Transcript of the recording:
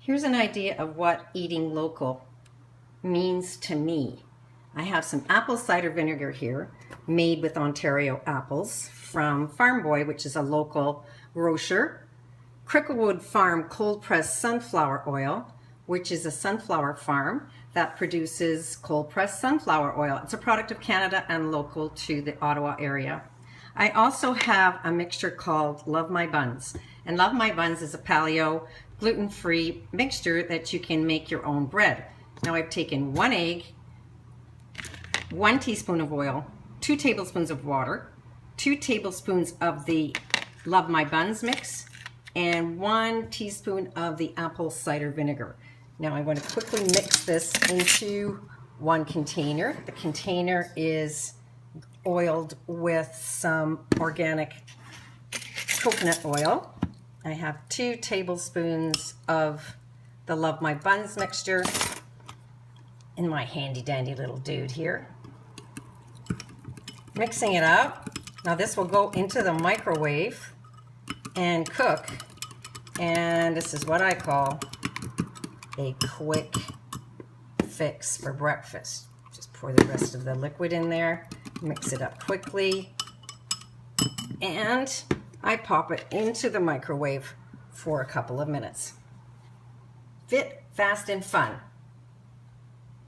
Here's an idea of what eating local means to me. I have some apple cider vinegar here made with Ontario apples from Farm Boy, which is a local grocer. Cricklewood Farm cold pressed sunflower oil, which is a sunflower farm that produces cold pressed sunflower oil. It's a product of Canada and local to the Ottawa area. I also have a mixture called Love My Buns. And Love My Buns is a paleo, gluten-free mixture that you can make your own bread. Now I've taken 1 egg, 1 teaspoon of oil, 2 tablespoons of water, 2 tablespoons of the Love My Buns mix, and 1 teaspoon of the apple cider vinegar. Now I want to quickly mix this into one container. The container is oiled with some organic coconut oil. I have 2 tablespoons of the Love My Buns mixture in my handy dandy little dude here. Mixing it up. Now this will go into the microwave and cook, and this is what I call a quick fix for breakfast. Just pour the rest of the liquid in there, mix it up quickly, and I pop it into the microwave for a couple of minutes. Fit, fast, and fun.